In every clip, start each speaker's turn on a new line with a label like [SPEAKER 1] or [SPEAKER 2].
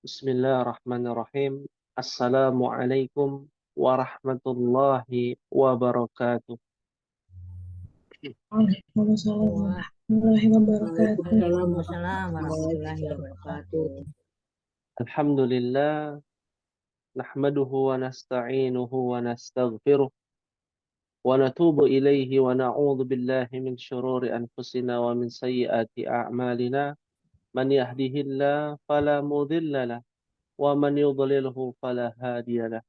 [SPEAKER 1] Bismillahirrahmanirrahim. Assalamualaikum warahmatullahi wabarakatuh.
[SPEAKER 2] Waalaikumsalam
[SPEAKER 3] Wah,
[SPEAKER 2] warahmatullahi wabarakatuh.
[SPEAKER 3] Waalaikumsalam warahmatullahi wabarakatuh.
[SPEAKER 1] Alhamdulillah, nahmaduhu wa nasta'inuhu wa nastaghfiruh wa natubu ilaihi wa na'udzu billahi min syururi anfusina wa min sayyiati a'malina. Man yahdihillahu fala mudilla lahu wa man yudlilhu fala hadiya lahu.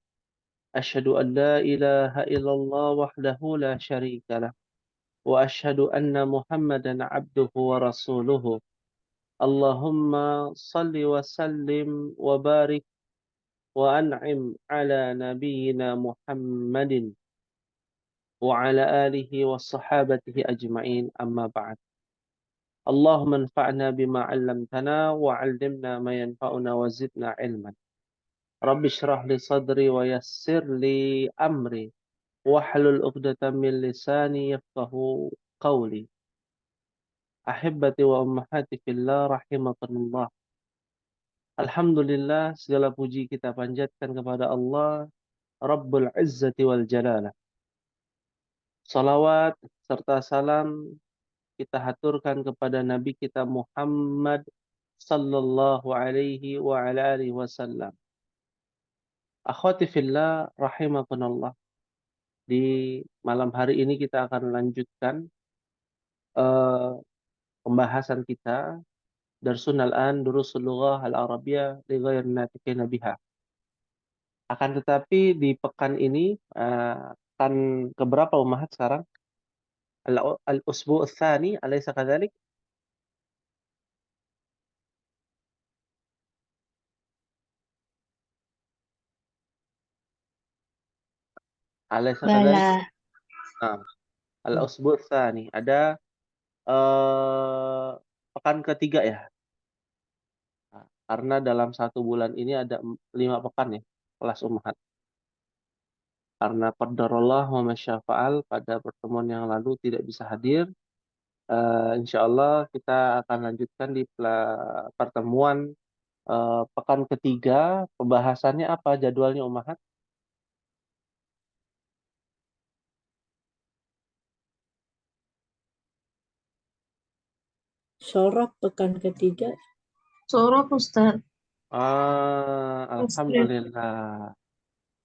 [SPEAKER 1] Asyhadu an la ilaha illallah wahdahu la syarika lahu wa asyhadu anna Muhammadan abduhu wa rasuluhu. Allahumma salli wa sallim wa barik wa an'im ala nabiyyina Muhammadin wa ala alihi wa sahabatihi ajma'in, amma ba'd. Allahumma anfa'na bima 'allamtana wa 'allimna ma yanfa'una wa zidna ilman. Rabbi shrah li sadri wa yassir li amri wahlul 'uqdatam min lisani yafqahu qawli. Ahibbati wa ummahati fillah rahimakumullah. Alhamdulillah, segala puji kita panjatkan kepada Allah Rabbul Izzati wal Jalalah. Salawat serta salam kita haturkan kepada Nabi kita Muhammad sallallahu alaihi wa ala alihi wasallam. Akhwati fillah rahimakumullah. Di malam hari ini kita akan lanjutkan pembahasan kita Darsun al-an Durusul Lughah al-Arabiyah li ghairi natiqina biha. Akan tetapi di pekan ini akan keberapa ummahat sekarang? Al-usbu' ats-tsani, alaysa kadzalik? Alaysa kadzalik?
[SPEAKER 2] Bala.
[SPEAKER 1] Nah, al-usbu' ats-tsani. Ada pekan ketiga ya. Nah, karena dalam satu bulan ini ada 5 pekan ya, kelas ummahat. Karena qadarullah wa masyafa'al pada pertemuan yang lalu tidak bisa hadir. Insya Allah kita akan lanjutkan di pertemuan pekan ketiga. Pembahasannya apa jadwalnya ummahat?
[SPEAKER 3] Sorok pekan ketiga.
[SPEAKER 2] Sorok Ustaz.
[SPEAKER 1] Alhamdulillah.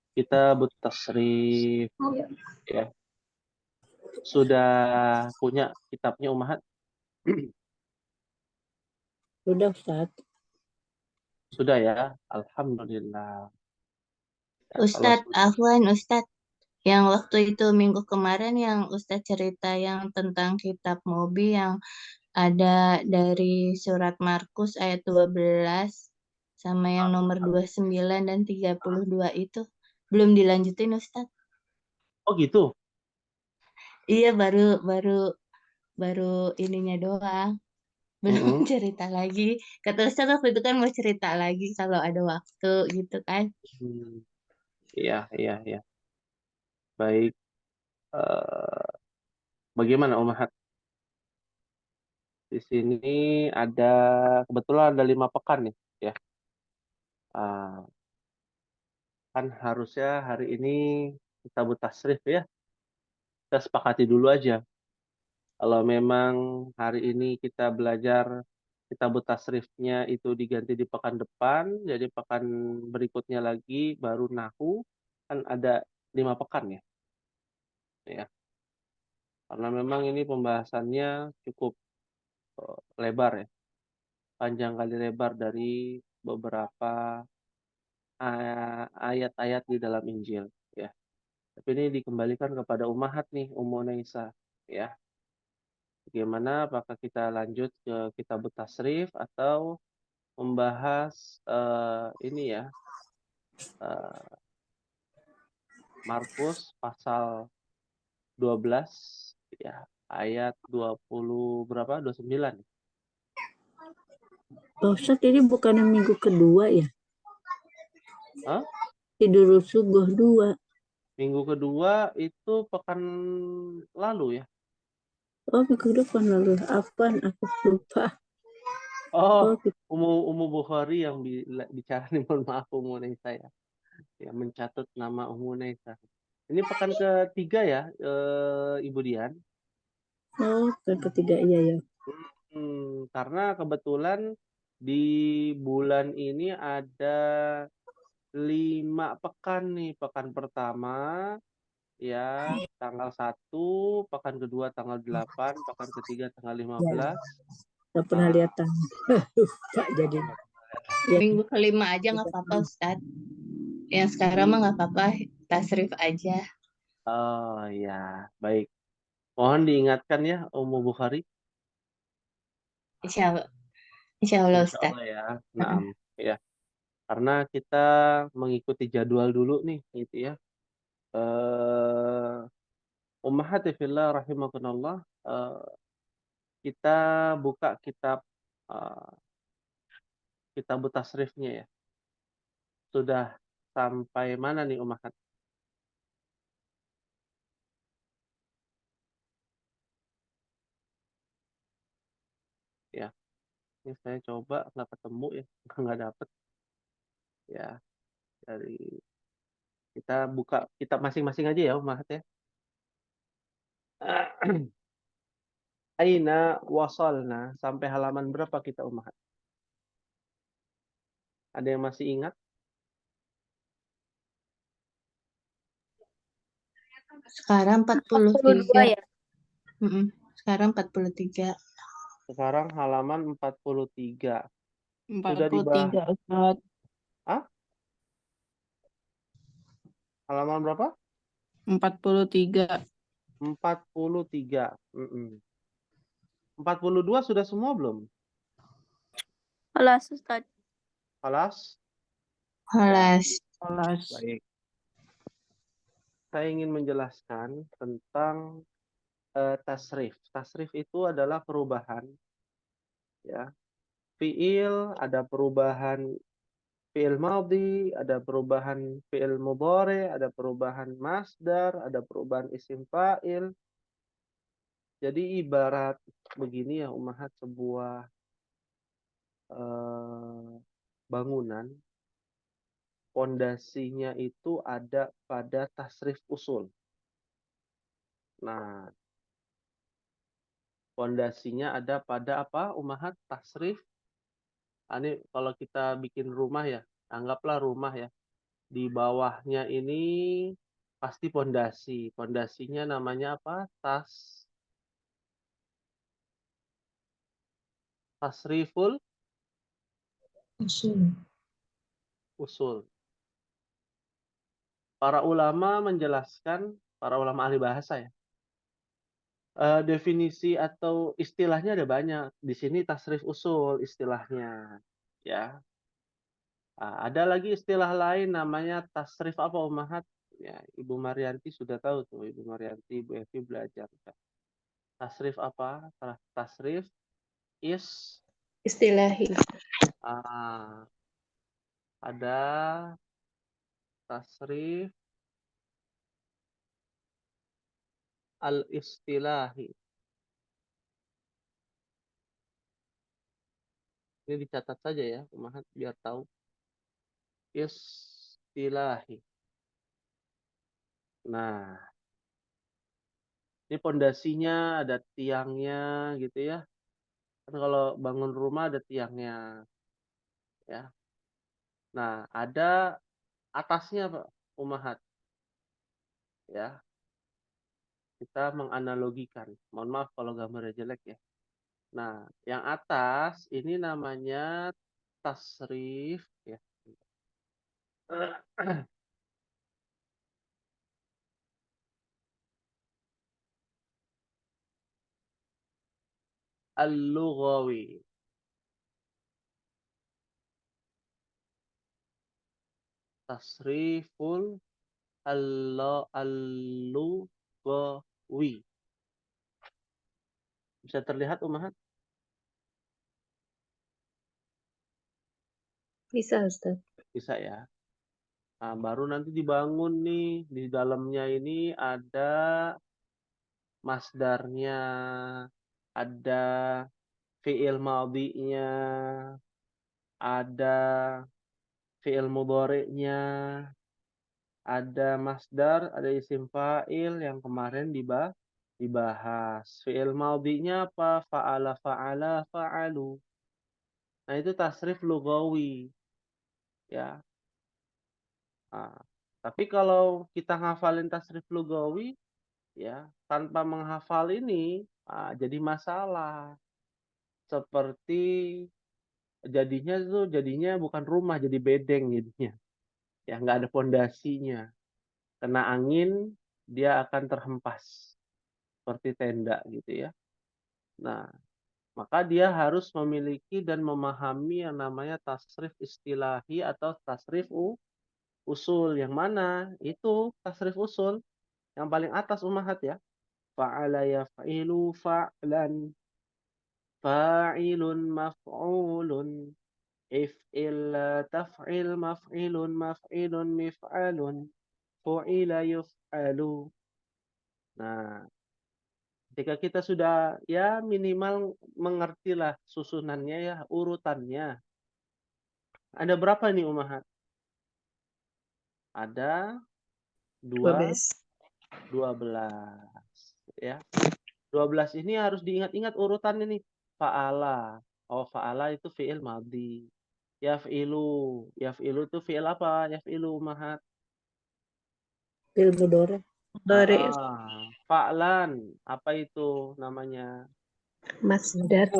[SPEAKER 1] Kita tasrif ya. Sudah punya kitabnya ummahat?
[SPEAKER 3] Sudah, Ustaz.
[SPEAKER 1] Sudah ya. Alhamdulillah. Ya,
[SPEAKER 2] Ustaz, afwan Ustaz. Yang waktu itu minggu kemarin yang Ustaz cerita yang tentang kitab Mobi yang ada dari surat Markus ayat 12 sama yang nomor 29 dan 32 itu belum dilanjutin Ustaz.
[SPEAKER 1] Oh gitu.
[SPEAKER 2] Iya, baru ininya doang. Belum cerita lagi. Kata Ustaz waktu itu kan mau cerita lagi kalau ada waktu gitu kan.
[SPEAKER 1] Iya, iya, iya. Baik. Bagaimana ummahat? Di sini ada kebetulan ada 5 pekan nih ya. Kan harusnya hari ini kita tasrif ya. Kita sepakati dulu aja. Kalau memang hari ini kita belajar kitab tasrifnya itu diganti di pekan depan, jadi pekan berikutnya lagi baru nahu, kan ada 5 pekan ya. Ya. Karena memang ini pembahasannya cukup lebar ya. Panjang kali lebar dari beberapa ayat-ayat di dalam Injil ya. Tapi ini dikembalikan kepada ummahat nih, Ummu Naisa ya. Bagaimana, apakah kita lanjut ke kitab tasrif atau membahas ini ya, Markus pasal 12 ya, ayat 20 berapa? 29.
[SPEAKER 3] Pak Ustaz, ini bukan minggu kedua ya?
[SPEAKER 1] Hah?
[SPEAKER 3] Idul Subuh 2.
[SPEAKER 1] Minggu kedua itu pekan lalu ya.
[SPEAKER 3] Oh, minggu depan lalu. Apaan? Aku lupa.
[SPEAKER 1] Oh,
[SPEAKER 3] gitu.
[SPEAKER 1] Umu Bukhari yang bicara nih, mohon maaf Umu Nesa ya. Ya, mencatat nama Umu Nesa. Ini pekan ketiga ya, Ibu Dian.
[SPEAKER 3] Oh, yang ketiga iya ya.
[SPEAKER 1] Karena kebetulan di bulan ini ada 5 pekan nih. Pekan pertama ya tanggal 1, pekan kedua tanggal 8, pekan ketiga tanggal 15.
[SPEAKER 3] Nggak pernah
[SPEAKER 1] Nah,
[SPEAKER 3] lihat tangan. Lupa jadi. Ya,
[SPEAKER 2] Minggu kelima aja nggak apa-apa Ustadz. Yang sekarang mah nggak apa-apa, tasrif aja.
[SPEAKER 1] oh ya, baik. Mohon diingatkan ya, Umu Bukhari.
[SPEAKER 2] Insya Allah, insya Allah
[SPEAKER 1] Insya
[SPEAKER 2] Ustadz.
[SPEAKER 1] Allah ya. Nah, ya. Karena kita mengikuti jadwal dulu nih, gitu ya. Ummahati fillah rahimakumullah. Kita buka kitab kitab tasrifnya ya. Sudah sampai mana nih Ummahat? Ya, ini saya coba nggak ketemu ya, nggak dapet ya. Dari kita buka kitab masing-masing aja ya Ummahat ya. Aina wasalna, sampai halaman berapa kita Ummahat? Ada yang masih ingat?
[SPEAKER 2] Sekarang
[SPEAKER 3] 42
[SPEAKER 2] 43.
[SPEAKER 3] ya.
[SPEAKER 2] Sekarang 43.
[SPEAKER 1] Sekarang halaman 43. Sudah
[SPEAKER 2] 43 Ustadz.
[SPEAKER 1] Ah? Halaman berapa?
[SPEAKER 2] 43.
[SPEAKER 1] 43. 42 sudah semua belum?
[SPEAKER 3] Alas, Ustaz.
[SPEAKER 1] Halas?
[SPEAKER 2] Halas.
[SPEAKER 1] Baik. Saya ingin menjelaskan tentang tasrif. Tasrif itu adalah perubahan, ya. Fiil, ada perubahan fiil madhi, ada perubahan fiil mudhari, ada perubahan masdar, ada perubahan isim fa'il. Jadi ibarat begini ya Ummahat, sebuah bangunan, pondasinya itu ada pada tasrif usul. Nah, pondasinya ada pada apa Ummahat? Tasrif. Ini kalau kita bikin rumah ya, anggaplah rumah ya. Di bawahnya ini pasti pondasi. Pondasinya namanya apa? Tasriful usul. Para ulama menjelaskan, para ulama ahli bahasa ya, definisi atau istilahnya ada banyak. Di sini tasrif usul istilahnya, ya. Ada lagi istilah lain namanya tasrif apa Ummahat? Ya, Ibu Marianti sudah tahu tuh, Ibu Marianti, Ibu Evi belajar. Tasrif apa? Tasrif
[SPEAKER 2] Istilahi.
[SPEAKER 1] ada tasrif al-istilahi. Ini dicatat saja ya, Ummahat, biar tahu. Istilahi. Nah, ini pondasinya, ada tiangnya gitu ya. Kan kalau bangun rumah ada tiangnya, ya. Nah, ada atasnya Pak Ummahat, ya. Kita menganalogikan. Mohon maaf kalau gambarnya jelek ya. Nah, yang atas ini namanya tasrif ya. Al-lughawi. Tasriful al-lughawi. Bisa terlihat Ummahat?
[SPEAKER 3] Bisa, Ustaz.
[SPEAKER 1] Bisa ya. Nah, baru nanti dibangun nih, di dalamnya ini ada masdarnya, ada fi'il madhinya, ada fi'il mudhari'nya, ada masdar, ada isim fa'il yang kemarin dibahas. Fi'il madhinya apa? Fa'ala, fa'ala, fa'alu. Nah, itu tasrif lughawi, ya. Nah, tapi kalau kita ngafalin tasrif lughawi, ya, tanpa menghafal ini, jadi masalah. Seperti jadinya bukan rumah, jadi bedeng jadinya. Ya, nggak ada pondasinya. Kena angin, dia akan terhempas seperti tenda gitu ya. Nah, maka dia harus memiliki dan memahami yang namanya tasrif istilahi atau tasrif usul. Yang mana? Itu tasrif usul yang paling atas ummahat ya. Fa'ala yaf'ilu fa'lan, fa'ilun maf'ulun, if'il taf'il maf'ilun maf'ilun mif'alun, fu'ila yuf'alu. Nah, ketika kita sudah ya minimal mengertilah susunannya ya, urutannya. Ada berapa nih ummahat? Ada 12 ya. 12 ini harus diingat-ingat urutannya nih. Fa'ala. Oh, fa'ala itu fi'il madhi. Yaf'ilu. Yaf'ilu itu fi'il apa? Yaf'ilu ummahat.
[SPEAKER 3] Fi'il mudhari.
[SPEAKER 1] Fa'lan. Apa itu namanya?
[SPEAKER 3] Masdar.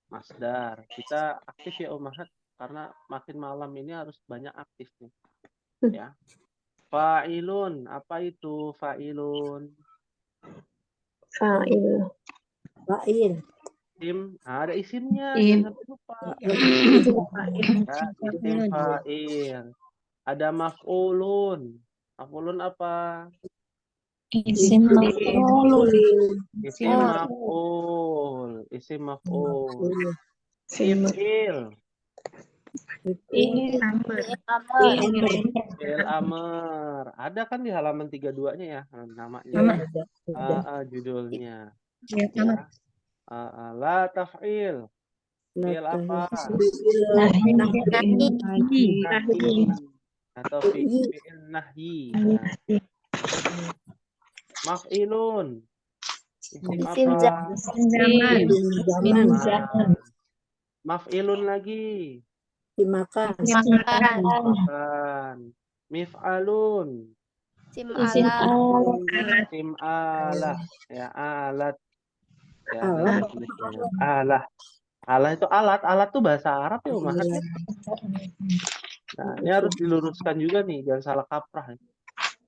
[SPEAKER 1] Masdar. Kita aktif ya ummahat. Karena makin malam ini harus banyak aktif nih. Ya. Fa'ilun. Apa itu fa'ilun?
[SPEAKER 3] Fa'il.
[SPEAKER 1] Ada isimnya,
[SPEAKER 2] Im.
[SPEAKER 1] jangan sampai lupa. Isim fa'il. Ada maf'ulun. Maf'ulun apa?
[SPEAKER 2] Isim maf'ul.
[SPEAKER 1] Isim maf'ul. Isim maf'ul. If'il. Fi'il amr. Ada kan di halaman 32-nya ya namanya. Judulnya. Ya. La taf'il. Fi'il apa? Nahyi. Atau fi'il nahyi. Maf'ilun. Isim apa?
[SPEAKER 2] Zaman.
[SPEAKER 1] Maf'ilun lagi.
[SPEAKER 3] Dimakan.
[SPEAKER 1] Makan. Mif'alun.
[SPEAKER 2] Isim
[SPEAKER 1] Alah. Ya, alat. Ya, alah. Alah itu alat. Alat itu bahasa Arab ya, ummahat ya. Nah, ini harus diluruskan juga nih, jangan salah kaprah.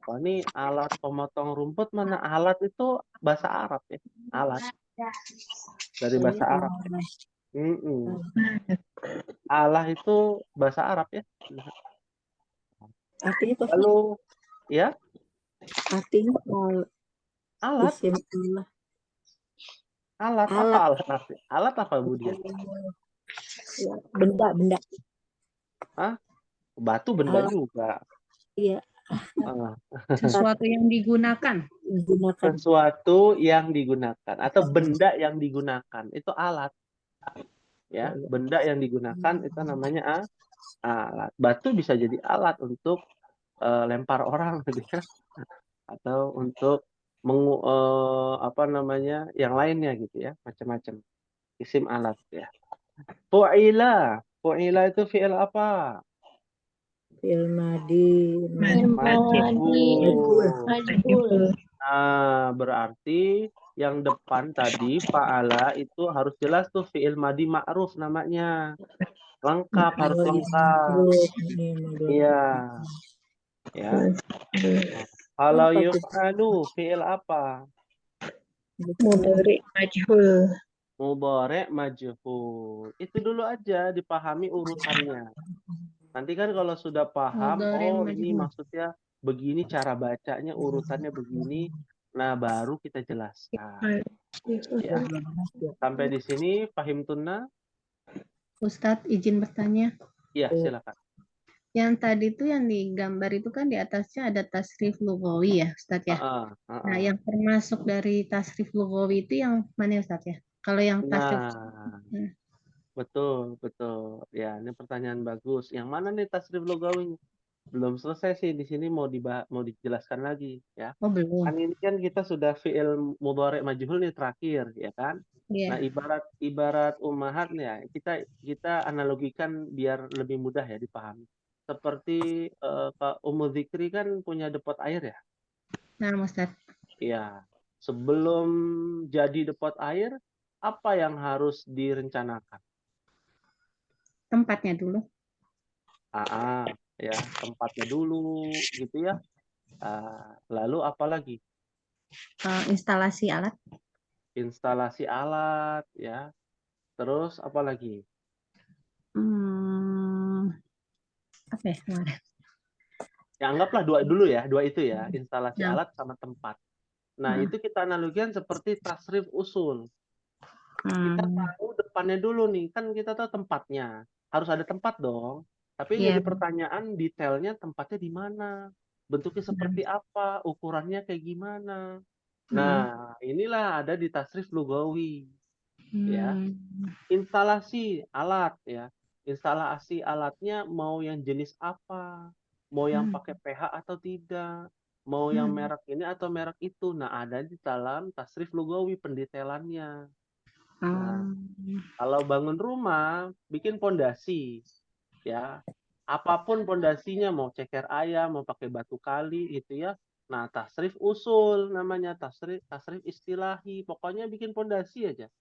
[SPEAKER 1] Oh, ini alat pemotong rumput, mana alat itu bahasa Arab ya. Alat. Dari bahasa Arab. Allah itu bahasa Arab ya.
[SPEAKER 3] Artinya apa?
[SPEAKER 1] Lalu ya,
[SPEAKER 3] Artinya
[SPEAKER 1] alat.
[SPEAKER 3] isim Allah.
[SPEAKER 1] Alat apa alat? Alat apa Budia?
[SPEAKER 3] Ya, benda.
[SPEAKER 1] Batu benda
[SPEAKER 3] Alat.
[SPEAKER 1] juga.
[SPEAKER 3] Iya.
[SPEAKER 4] Sesuatu yang digunakan.
[SPEAKER 1] Sesuatu yang digunakan atau benda yang digunakan itu alat. Ya, benda yang digunakan itu namanya alat. Batu bisa jadi alat untuk lempar orang gitu ya. Atau untuk yang lainnya gitu ya, macam-macam. Isim alat ya. Fu'ila itu fi'il apa?
[SPEAKER 3] Fi'il madi.
[SPEAKER 2] Majhul.
[SPEAKER 1] Nah, berarti yang depan tadi fa'ala itu harus jelas tuh fi'il madi ma'ruf namanya. Lengkap, harus lengkap. Iya. Ya. Kalau yuf'alu fi'il apa?
[SPEAKER 3] Mudhari majhul.
[SPEAKER 1] Mudhari' majhul. Itu dulu aja dipahami urutannya. Nanti kan kalau sudah paham, ini maksudnya begini cara bacanya, urutannya begini. Nah, baru kita jelaskan. Ya. Sampai di sini pahim tunna?
[SPEAKER 4] Ustadz izin bertanya.
[SPEAKER 1] Iya, silakan.
[SPEAKER 4] Yang tadi tuh yang digambar itu kan di atasnya ada tasrif lughawi ya, Ustadz ya. Nah, yang termasuk dari tasrif lughawi itu yang mana Ustadz ya? Kalau yang tasrif
[SPEAKER 1] Nah, betul, betul. Ya, ini pertanyaan bagus. Yang mana nih tasrif lugawinya? Belum selesai sih, di sini mau dijelaskan lagi ya.
[SPEAKER 4] oh belum.
[SPEAKER 1] Kan ini kan kita sudah fi'il mudhari' majhul nih terakhir ya kan.
[SPEAKER 4] Iya.
[SPEAKER 1] Nah, ibarat ummahat nih ya, kita analogikan biar lebih mudah ya dipahami. Seperti Ummu Dzikri kan punya depot air ya.
[SPEAKER 4] Nah, Ustaz,
[SPEAKER 1] Iya. Sebelum jadi depot air, apa yang harus direncanakan?
[SPEAKER 4] tempatnya dulu.
[SPEAKER 1] Ya, tempatnya dulu gitu ya. Lalu apa lagi?
[SPEAKER 4] Instalasi alat.
[SPEAKER 1] Instalasi alat ya. Terus apa lagi?
[SPEAKER 4] Apa ya kemarin?
[SPEAKER 1] Ya anggaplah dua dulu ya, dua itu ya, instalasi
[SPEAKER 4] Ya.
[SPEAKER 1] alat sama tempat. Nah, itu kita analogikan seperti tasrif usul. Kita tahu depannya dulu nih, kan kita tahu tempatnya. Harus ada tempat dong. Tapi yang
[SPEAKER 4] Iya.
[SPEAKER 1] jadi pertanyaan detailnya tempatnya di mana? Bentuknya seperti apa? Ukurannya kayak gimana? Nah, inilah ada di tasrif lugawi. Ya. Instalasi alat ya. Instalasi alatnya mau yang jenis apa? Mau yang pakai pH atau tidak? Mau yang merek ini atau merek itu? Nah, ada di dalam tasrif lugawi pendetailannya. Nah, kalau bangun rumah, bikin pondasi, ya. Apapun pondasinya, mau ceker ayam, mau pakai batu kali, gitu ya. Nah, tasrif usul namanya, tasrif istilahi. Pokoknya bikin pondasi aja.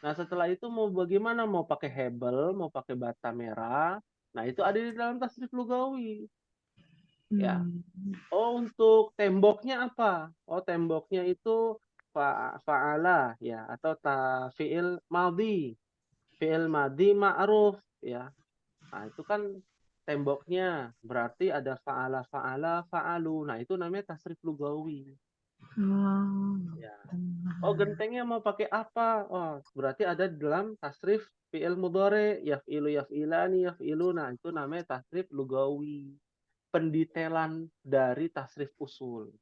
[SPEAKER 1] Nah, setelah itu mau bagaimana? Mau pakai hebel, mau pakai bata merah. Nah, itu ada di dalam tasrif lugawi. Ya. Oh, untuk temboknya apa? Oh, temboknya itu fa'ala ya atau fi'il madhi. Fi'il madhi ma'ruf ya. Nah, itu kan temboknya berarti ada fa'ala, fa'alu. Nah, itu namanya tasrif lugawi. Ya. Oh, gentengnya mau pakai apa? Oh, berarti ada di dalam tasrif fi'il mudhari, yaf'ilu, yaf'ilani, yaf'ilu. Nah, itu namanya tasrif lugawi. Pendetailan dari tasrif usul.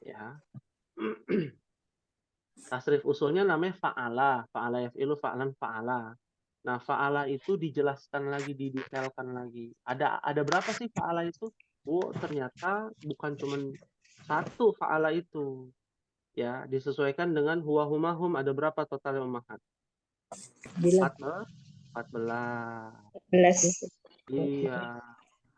[SPEAKER 1] Ya. Tasrif usulnya namanya fa'ala. Fa'ala yaf'ilu, fa'lan, fa'ala. Nah, fa'ala itu dijelaskan lagi, didetailkan lagi. Ada berapa sih fa'ala itu? Oh, ternyata bukan cuma satu fa'ala itu. Ya, disesuaikan dengan huwa humahum. Ada berapa total umahat? 14.
[SPEAKER 3] 11.
[SPEAKER 1] Iya.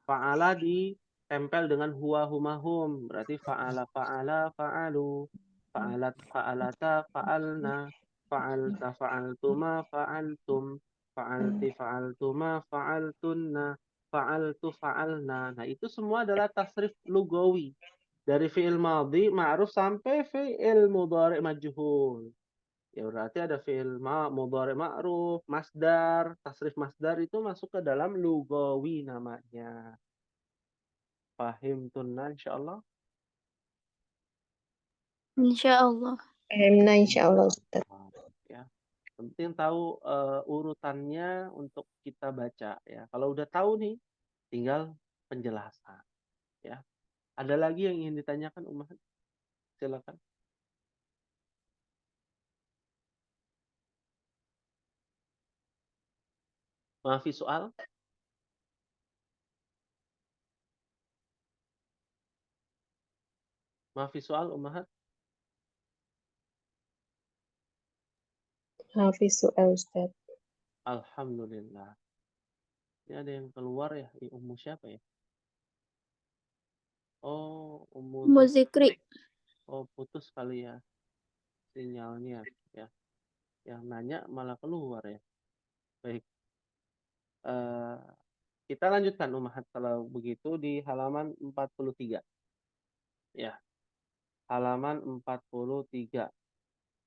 [SPEAKER 1] Fa'ala ditempel dengan huwa humahum. Berarti fa'ala, fa'ala, fa'alu. Fa'alat, fa'alata, fa'alna. Fa'alta, fa'altuma, fa'altum. Fa'alti, fa'altuma, fa'altunna. Fa'altu, fa'alna. Nah, itu semua adalah tasrif lugawi. Dari fi'il madhi, ma'ruf sampai fi'il mudhari majhul. Ya berarti ada fi'il mudhari ma'ruf, masdar, tasrif masdar itu masuk ke dalam lugawi namanya. Fahim tunna insyaallah.
[SPEAKER 2] Insyaallah.
[SPEAKER 3] Alhamdulillah, insyaallah Ustaz.
[SPEAKER 1] Ya. Penting tahu urutannya untuk kita baca ya. Kalau udah tahu nih, tinggal penjelasan ya. Ada lagi yang ingin ditanyakan Umar? Silakan. Maafi soal? Maafi soal Umar?
[SPEAKER 3] Hafiz soal Ustaz.
[SPEAKER 1] Alhamdulillah. Ini ada yang keluar ya. Ummu siapa ya? Oh, Ummu
[SPEAKER 2] Zikri.
[SPEAKER 1] Oh, putus kali ya sinyalnya ya. Yang nanya malah keluar ya. Baik. Eh, kita lanjutkan Umahat kalau begitu di halaman 43. Ya, halaman 43.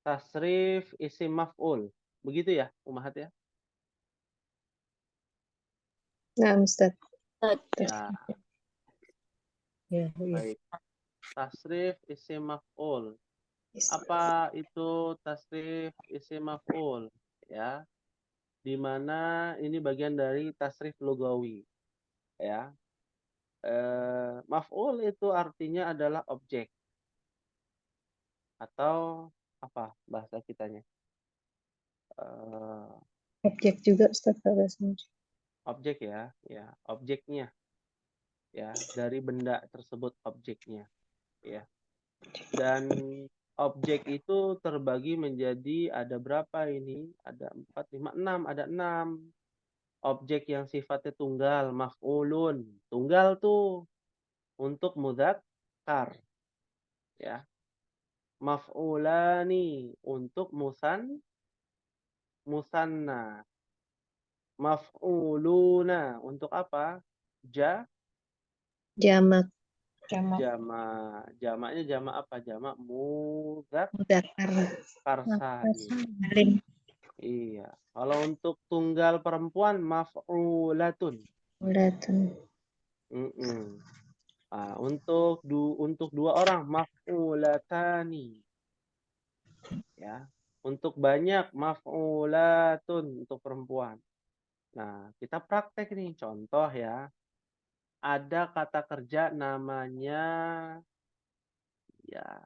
[SPEAKER 1] Tasrif isim maf'ul. Begitu ya, Umahat ya?
[SPEAKER 3] Nah, Ustaz.
[SPEAKER 1] Ya,
[SPEAKER 3] Ya, ya.
[SPEAKER 1] baik. Tasrif isim maf'ul. Apa itu tasrif isim maf'ul? Ya, di mana ini bagian dari tasrif lugawi. Ya, maf'ul itu artinya adalah objek atau apa bahasa kitanya? eh,
[SPEAKER 3] Objek juga Ustaz bahasanya.
[SPEAKER 1] objek ya, objeknya ya, dari benda tersebut objeknya ya. Dan objek itu terbagi menjadi ada berapa ini? Ada 4, 5, 6, ada 6. Objek yang sifatnya tunggal, maf'ulun. Tunggal tuh untuk mudzakkar ya. Maf'ulani untuk musanna. Maf'uluna untuk apa?
[SPEAKER 3] Jamak.
[SPEAKER 1] Jamaknya jamak apa? Jamak
[SPEAKER 3] Mudzakkar.
[SPEAKER 1] salim. Iya. Kalau untuk tunggal perempuan maf'ulatun.
[SPEAKER 3] Mulatun.
[SPEAKER 1] Nah, untuk dua orang maf'ulatani. Ya. Untuk banyak maf'ulatun untuk perempuan. Nah, kita praktek nih contoh ya. Ada kata kerja namanya ya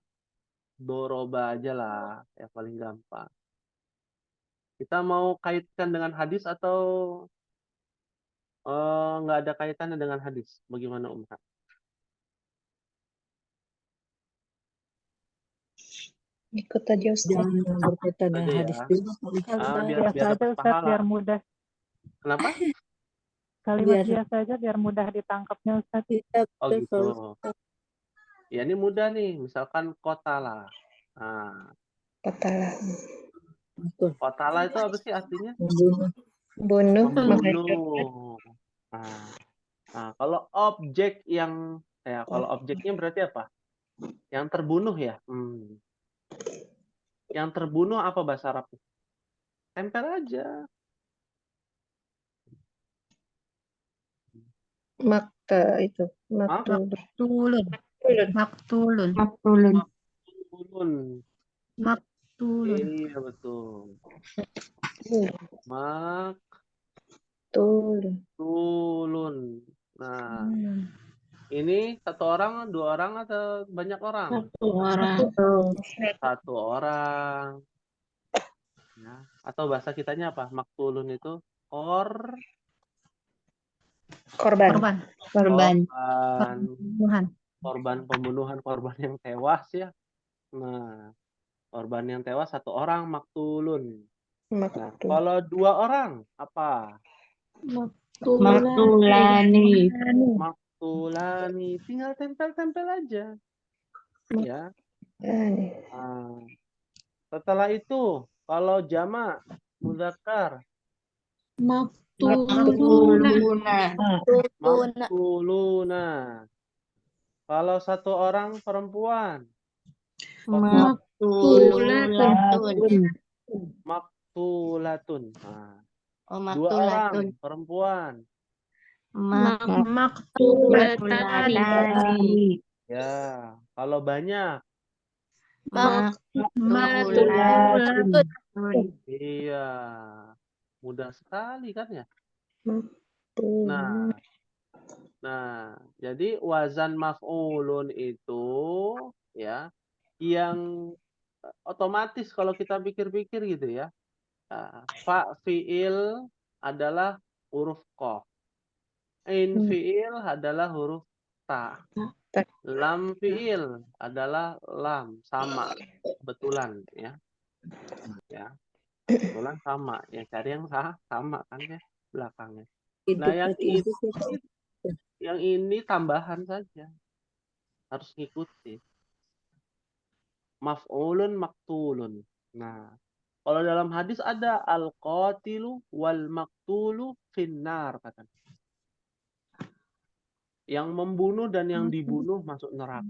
[SPEAKER 1] doroba aja lah, yang paling gampang. Kita mau kaitkan dengan hadis atau nggak ada kaitannya dengan hadis? Bagaimana Umar?
[SPEAKER 3] Ikut aja Ustaz.
[SPEAKER 5] Jangan berkaitan dengan
[SPEAKER 1] Aja
[SPEAKER 5] hadis
[SPEAKER 1] ya.
[SPEAKER 5] juga, Pak Ustaz.
[SPEAKER 1] Biar
[SPEAKER 6] Biasa aja
[SPEAKER 1] dapat
[SPEAKER 6] Ustaz,
[SPEAKER 1] pahala.
[SPEAKER 6] biar mudah.
[SPEAKER 1] Kenapa?
[SPEAKER 6] Kalimat
[SPEAKER 5] Biar-
[SPEAKER 6] biasa aja biar mudah ditangkapnya Ustaz.
[SPEAKER 5] Kita
[SPEAKER 1] Oh
[SPEAKER 5] betul,
[SPEAKER 1] gitu.
[SPEAKER 5] Ustaz.
[SPEAKER 1] Ya ini mudah nih, misalkan kotala. Nah,
[SPEAKER 3] Katalah.
[SPEAKER 5] Betul.
[SPEAKER 1] kotala itu apa sih artinya?
[SPEAKER 5] Membunuh.
[SPEAKER 3] Bunuh.
[SPEAKER 1] Membunuh. Nah, kalau objek yang kalau objeknya berarti apa? Yang terbunuh ya? Yang terbunuh apa bahasa Arabnya? Tempel aja.
[SPEAKER 3] Makta itu. Maktu.
[SPEAKER 4] Maktulun.
[SPEAKER 1] Maktulun.
[SPEAKER 4] Maktulun.
[SPEAKER 1] Iya betul.
[SPEAKER 3] Tuh.
[SPEAKER 1] Maktulun. Nah, ini satu orang, dua orang atau banyak orang? Satu orang. Ya. Atau bahasa kitanya apa? Maktulun itu
[SPEAKER 3] Korban.
[SPEAKER 1] korban pembunuhan, korban yang tewas ya. Nah, korban yang tewas satu orang maktulun. Nah, kalau dua orang apa?
[SPEAKER 2] Maktulani.
[SPEAKER 1] Maktulani. Tinggal tempel-tempel aja. Ya. Nah, setelah itu kalau jamak mudzakkar maktuluna. Kalau satu orang perempuan maktulatun. Nah, dua orang perempuan
[SPEAKER 2] Maktulatani.
[SPEAKER 1] ya. Kalau banyak iya. Mudah sekali kan ya? Nah, jadi wazan maf'ulun itu ya yang otomatis kalau kita pikir-pikir gitu ya. Fa fi'il adalah huruf qaf. In fi'il adalah huruf ta. Lam fi'il adalah lam, sama. Kebetulan ya. Ya. Kebetulan sama. Ya cari yang sama kan ya belakangnya. Nah, yang ini tambahan saja. Harus ngikuti. Maf'ulun maktulun. Nah, kalau dalam hadis ada al-qatilu wal maktulu finnar katanya. Yang membunuh dan yang dibunuh masuk neraka.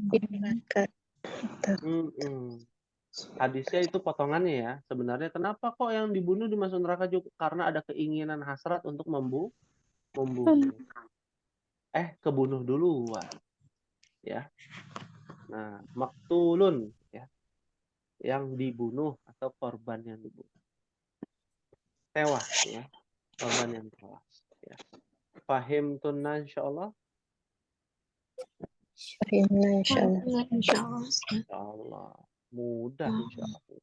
[SPEAKER 1] Hadisnya itu potongannya ya. Sebenarnya kenapa kok yang dibunuh dimasuk neraka juga? Karena ada keinginan hasrat untuk membunuh. Kebunuh duluan. Ya. Nah, maktulun ya. Yang dibunuh atau korban yang dibunuh. Tewas ya. Korban yang tewas ya. Fahim tunna insyaallah.
[SPEAKER 3] Fahimna insyaallah.
[SPEAKER 1] Insyaallah. Mudah insyaallah.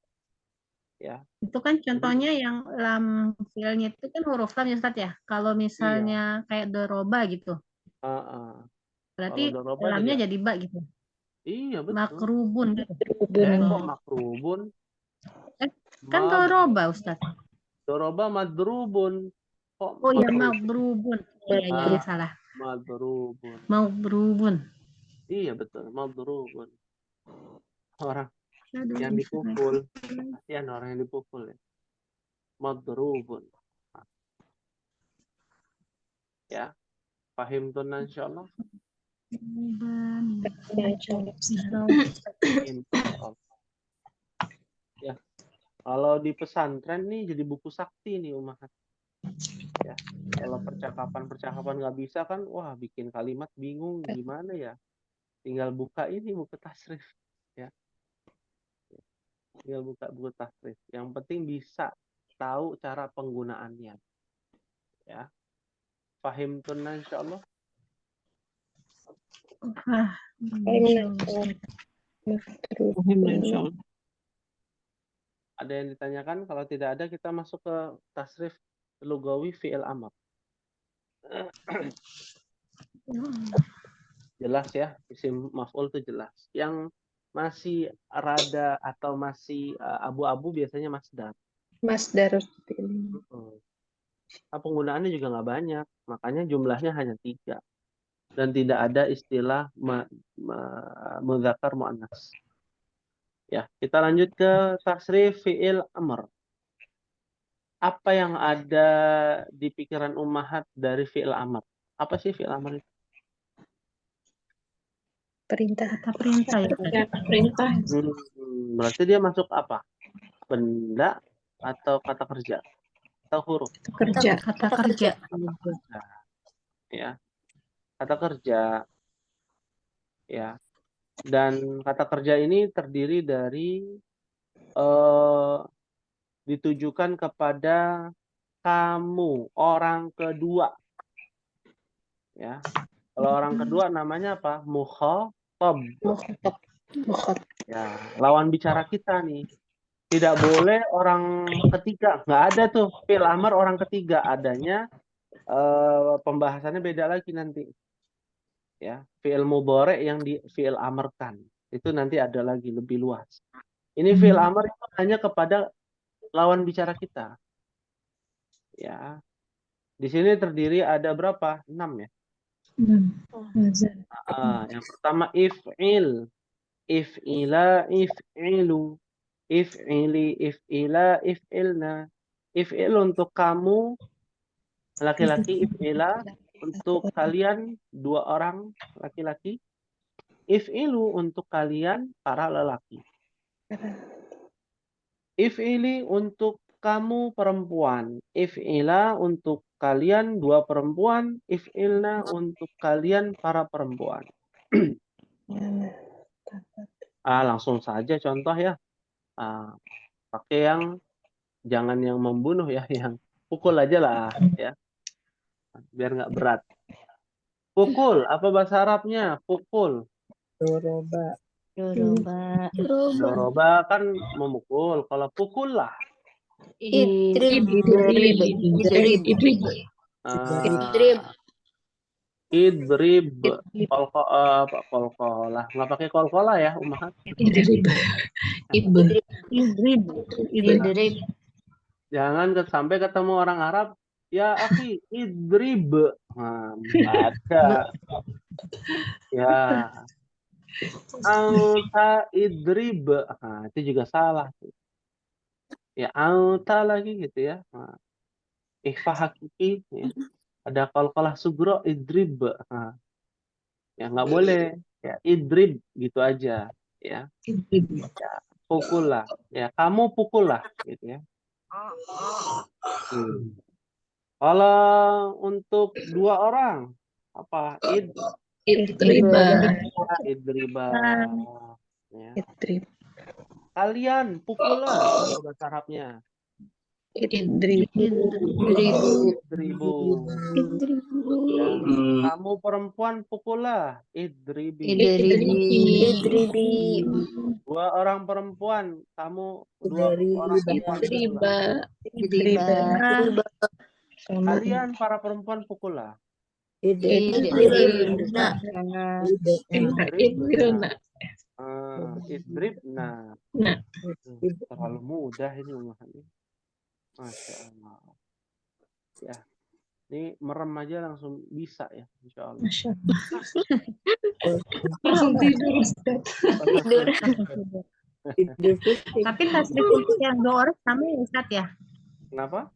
[SPEAKER 1] Ya.
[SPEAKER 4] Itu kan contohnya yang lam fiilnya itu kan huruf lam ya Ustaz ya. Kalau misalnya kayak doroba gitu,
[SPEAKER 1] Kalau
[SPEAKER 4] berarti
[SPEAKER 1] doroba
[SPEAKER 4] lamnya
[SPEAKER 1] jadi
[SPEAKER 4] jadi ba gitu.
[SPEAKER 1] iya betul.
[SPEAKER 4] Makrubun gitu.
[SPEAKER 1] Kok makrubun?
[SPEAKER 4] Kan doroba Ustaz.
[SPEAKER 1] Doroba madrubun. Kok
[SPEAKER 4] Oh iya,
[SPEAKER 1] makrubun?
[SPEAKER 4] mabrubun. Iya, salah.
[SPEAKER 1] Madrubun.
[SPEAKER 4] Mabrubun.
[SPEAKER 1] Iya betul, madrubun. Orang
[SPEAKER 4] Aduh,
[SPEAKER 1] yang dipukul. Kasihan orang yang dipukul ya. Madrubun. Ya. Pahim tuh insyaallah. Insyaallah. Ya. Kalau di pesantren nih jadi buku sakti nih Umahat. Ya. Kalau percakapan nggak bisa kan, wah bikin kalimat bingung gimana ya. Tinggal buka ini buku tasrif. Ya. Tinggal buka buku tasrif. Yang penting bisa tahu cara penggunaannya. Ya. Pahim tuh insyaallah. Ada yang ditanyakan? Kalau tidak ada kita masuk ke tasrif lugawi fi'il amr. Jelas ya, isim maf'ul itu jelas. Yang masih rada atau masih abu-abu biasanya masdar.
[SPEAKER 3] Masdar.
[SPEAKER 1] Nah, penggunaannya juga nggak banyak, makanya jumlahnya hanya 3 dan tidak ada istilah mudzakkar muannas. Ya, kita lanjut ke tasrif fi'il amr. Apa yang ada di pikiran Ummahat dari fi'il amr? Apa sih fi'il amr itu?
[SPEAKER 3] Perintah.
[SPEAKER 4] Kata perintah ya.
[SPEAKER 3] Perintah.
[SPEAKER 1] Berarti dia masuk apa? Benda atau kata kerja? Atau huruf?
[SPEAKER 3] Kerja.
[SPEAKER 4] Kata kerja.
[SPEAKER 1] Ya. Kata kerja. Ya. Dan kata kerja ini terdiri dari ditujukan kepada kamu, orang kedua. Ya. Kalau orang kedua namanya apa? Mukhatab. Ya, lawan bicara kita nih. Tidak boleh orang ketiga. Nggak ada tuh fi'il amr orang ketiga. Adanya pembahasannya beda lagi nanti. Ya, fi'il mudhari yang di fi'il amrkan. Itu nanti ada lagi lebih luas. Ini fi'il amr itu hanya kepada lawan bicara kita. Ya. Di sini terdiri ada berapa? 6 ya. Yang pertama if'il. If'ila, if'ilu. If'ili, if'ila, if'ilna. If'il untuk kamu laki-laki, if'ila untuk kalian 2 orang laki-laki. If'ilu untuk kalian para lelaki. If'ili untuk kamu perempuan. If'ila untuk kalian 2 perempuan. If'ilna untuk kalian para perempuan. Langsung saja contoh ya. Pakai yang jangan yang membunuh ya, yang pukul aja lah ya. Biar nggak berat. Pukul, apa bahasa Arabnya? Pukul.
[SPEAKER 5] Doroba.
[SPEAKER 1] Doroba kan memukul. Kalau pukul lah. Idrib. Kolkolah. Nggak pakai kolkolah ya, Umahat?
[SPEAKER 2] Idrib.
[SPEAKER 1] Jangan sampai ketemu orang Arab. Ya, akhi, idrib. Ada. Ya. Anta idrib. Itu juga salah. Ya, anta lagi gitu ya. Ikhfa hakiki. Ya. Ada qalqalah sugro, idrib. Ya, nggak boleh. Ya, idrib gitu aja. Ya. Ya, pukul lah. Ya, kamu pukul lah. Gitu ya. Kalau untuk 2 orang, apa? Idriba. Ya. Kalian pukullah bahasa Arabnya. Idribu. Ya. Kamu perempuan pukullah. Idribi.
[SPEAKER 3] Idribi.
[SPEAKER 1] Dua orang perempuan, kamu dua orang perempuan pukullah.
[SPEAKER 2] Idriba.
[SPEAKER 1] Kalian para perempuan pukullah.
[SPEAKER 2] Idribna.
[SPEAKER 1] Idribna. Idribna. Terlalu mudah ini umahannya. Masya Allah. Ya, ini merem aja langsung bisa ya, insya Allah.
[SPEAKER 3] Langsung tidur, Ustaz.
[SPEAKER 4] Tapi tasrif untuk yang 2 orang sama ya Ustaz ya?
[SPEAKER 1] Kenapa?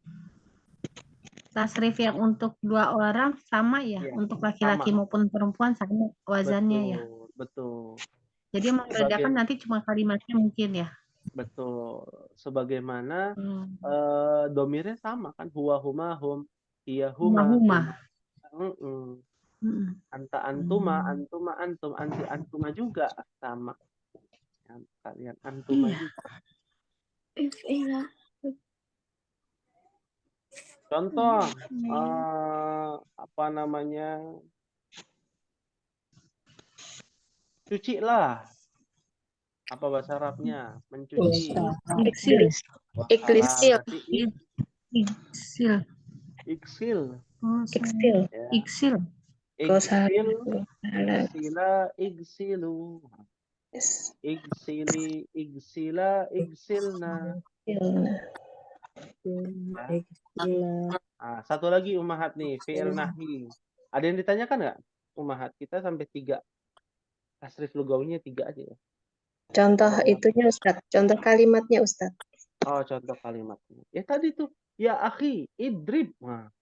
[SPEAKER 4] Tasrif yang untuk 2 orang sama ya?
[SPEAKER 1] Iya,
[SPEAKER 4] Untuk laki-laki maupun perempuan sama wazannya ya?
[SPEAKER 1] Betul.
[SPEAKER 4] Jadi membedakan nanti cuma kalimatnya mungkin ya?
[SPEAKER 1] Betul. Sebagaimana domirnya sama kan, huwa huma hum, iya huma. Anta antuma, antuma antum, anti antuma juga sama. Kalian antuma juga. Contoh apa namanya? Cucilah. Apa bahasa Arabnya? Mencuci.
[SPEAKER 3] Iksil.
[SPEAKER 1] Iksil.
[SPEAKER 3] Iksil.
[SPEAKER 4] Iksil.
[SPEAKER 1] Igsilu. Igsili, igsila, igsilna. Satu lagi umahat nih, fi'il nahi. Ada yang ditanyakan nggak? Umahat kita sampai 3. Tasrif lugawnya 3 aja ya.
[SPEAKER 3] Contoh itunya Ustaz. Contoh kalimatnya Ustaz.
[SPEAKER 1] Oh, contoh kalimatnya. Ya tadi tuh, ya akhi, idrib. Nah.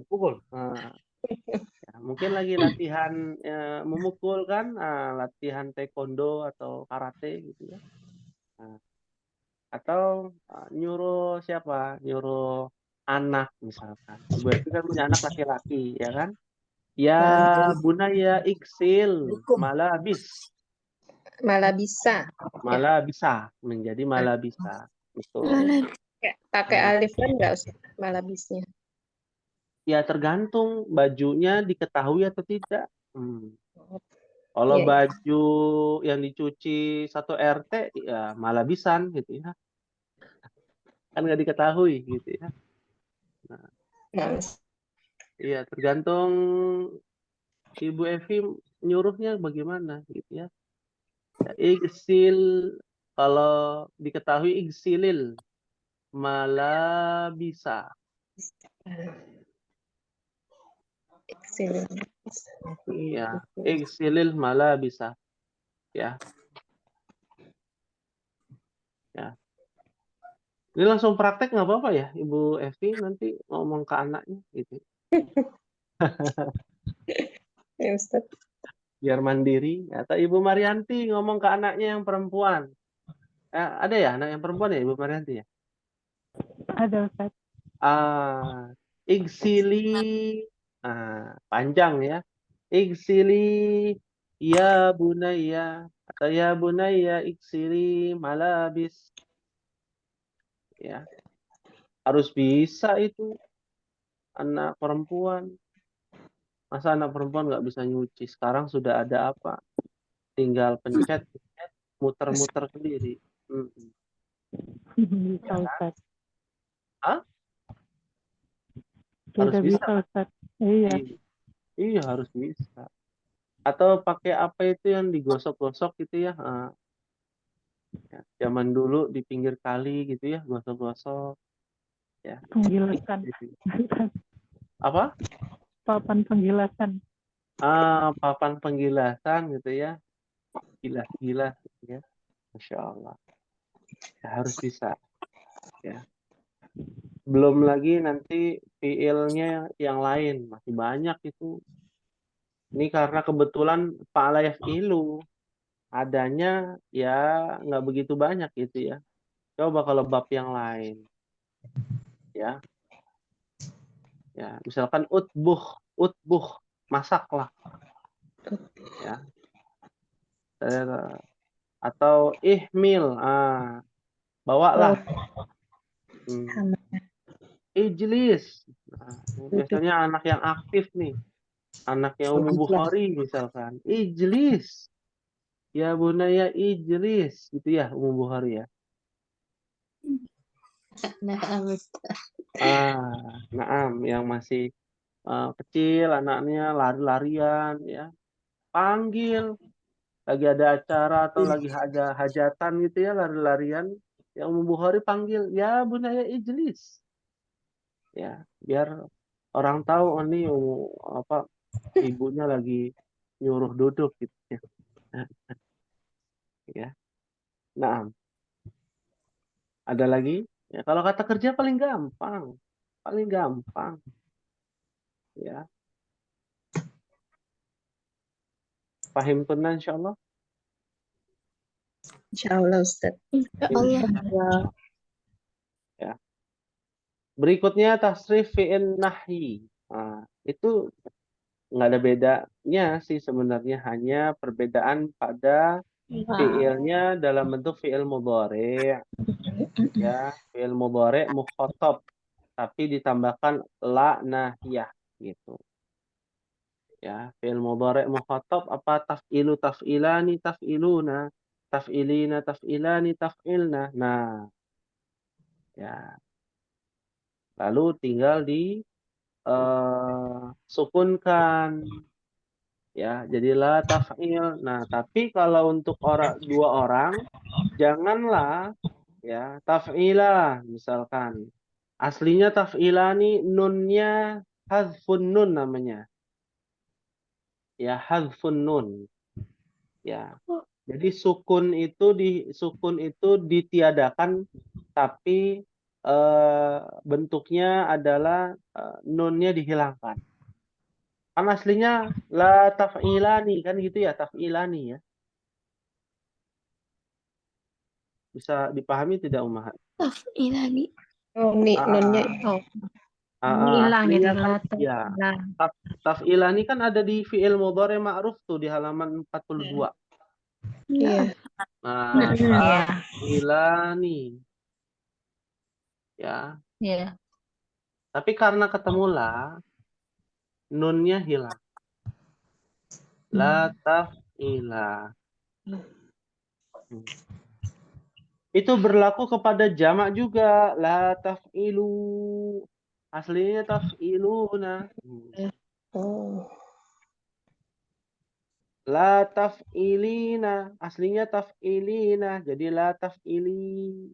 [SPEAKER 1] Pukul. Nah. Ya, mungkin lagi latihan memukul kan, latihan taekwondo atau karate gitu ya. Nah. Atau nyuruh siapa? Nyuruh anak misalkan. Ibu itu kan punya anak laki-laki, ya kan? Ya bunaya iksil malabis. Malabisa menjadi malabisa. Betul.
[SPEAKER 3] Pakai alif kan enggak Ustaz malabisnya?
[SPEAKER 1] Ya tergantung bajunya diketahui atau tidak. Kalau baju yang dicuci 1 RT ya malabisan gitu ya. Kan nggak diketahui gitu ya. Nah, iya tergantung Ibu Evi nyuruhnya bagaimana gitu ya. Igsil kalau diketahui igsilil malabisa. Iya, igsilil malabisa. Ya. Ya. Ini langsung praktek nggak apa-apa ya, Ibu Evi nanti ngomong ke anaknya gitu.
[SPEAKER 3] Ya Ustaz.
[SPEAKER 1] Biar mandiri. Atau Ibu Marianti ngomong ke anaknya yang perempuan. Ada ya anak yang perempuan ya Ibu Marianti ya?
[SPEAKER 6] Ada Ustaz.
[SPEAKER 1] Igsili. Panjang ya. Igsili ya bunaya. Atau ya bunaya igsili malabis. Ya. Harus bisa itu. Anak perempuan. Masa anak perempuan nggak bisa nyuci? Sekarang sudah ada apa? Tinggal pencet, muter-muter sendiri.
[SPEAKER 6] Bisa Ustaz.
[SPEAKER 1] Harus bisa.
[SPEAKER 6] Ustaz. Iya.
[SPEAKER 1] Iya harus bisa. Atau pakai apa itu yang digosok-gosok gitu ya. Zaman dulu di pinggir kali gitu ya, gosok-gosok. Ya.
[SPEAKER 6] Penggilasan.
[SPEAKER 1] Apa?
[SPEAKER 6] Papan penggilasan.
[SPEAKER 1] Papan penggilasan gitu ya. Gilas-gilas gitu ya. Masya Allah. Ya, harus bisa. Ya. Belum lagi nanti fiilnya yang lain. Masih banyak itu. Ini karena kebetulan fa'ala yaf'ilu. Adanya ya nggak begitu banyak gitu ya. Coba kalau bab yang lain. Ya. Ya, misalkan utbuh, masaklah. Ya. Atau ihmil, bawalah. Ijlis. Biasanya anak yang aktif nih, anak yang Ummu Bukhari misalkan, ijlis. Ya bunaya ijlis, gitu ya Ummu Bukhari ya.
[SPEAKER 2] Nah, Ustaz.
[SPEAKER 1] Naam, yang masih kecil anaknya lari-larian ya, panggil lagi ada acara atau lagi ada hajatan gitu ya, lari-larian, yang Ummu Bukhari panggil ya bunaya ijlis, ya biar orang tahu oh, nih apa ibunya lagi nyuruh duduk gitu ya. Ya. Nah, ada lagi ya, kalau kata kerja paling gampang, ya. Paham tunan insyaallah.
[SPEAKER 3] Insya Allah Ustaz.
[SPEAKER 2] Allah.
[SPEAKER 1] Ya. Berikutnya tasrif fi'il nahyi. Nah, itu nggak ada bedanya sih sebenarnya, hanya perbedaan pada fi'ilnya dalam bentuk fi'il mudhari', ya, fi'il mudhari' mukhatab tapi ditambahkan la nahiyah gitu. Ya, fi'il mudhari' mukhatab apa taf'ilu taf'ilani taf'iluna, taf'ilina taf'ilani taf'ilna. Nah, ya. Lalu tinggal di sukunkan, ya, jadilah taf'il. Nah, tapi kalau untuk dua orang janganlah ya taf'ilah misalkan. Aslinya taf'ilani, nunnya hadfun nun namanya. Ya, hadfun nun. Ya. Jadi sukun itu ditiadakan, tapi bentuknya adalah nunnya dihilangkan. Kan aslinya la taf'ilani kan gitu ya, taf'ilani ya. Bisa dipahami tidak Ummahat?
[SPEAKER 2] Taf'ilani.
[SPEAKER 3] Oh, nih nunnya
[SPEAKER 4] Oh, hilang jadi
[SPEAKER 1] Aslinya kan
[SPEAKER 4] lata.
[SPEAKER 1] ya.
[SPEAKER 4] Nah,
[SPEAKER 1] Taf'ilani kan ada di fi'il mudhari' ma'ruf tuh di halaman 42.
[SPEAKER 3] iya.
[SPEAKER 1] Nah,
[SPEAKER 4] iya,
[SPEAKER 1] taf'ilani. Ya.
[SPEAKER 4] iya.
[SPEAKER 1] Tapi karena ketemu la, nunnya hilang. La taf'ila. Itu berlaku kepada jamak juga. La taf'ilu. Aslinya taf'iluna.
[SPEAKER 3] Oh,
[SPEAKER 1] La taf'ilina. Aslinya taf'ilina. Jadi la taf'ili.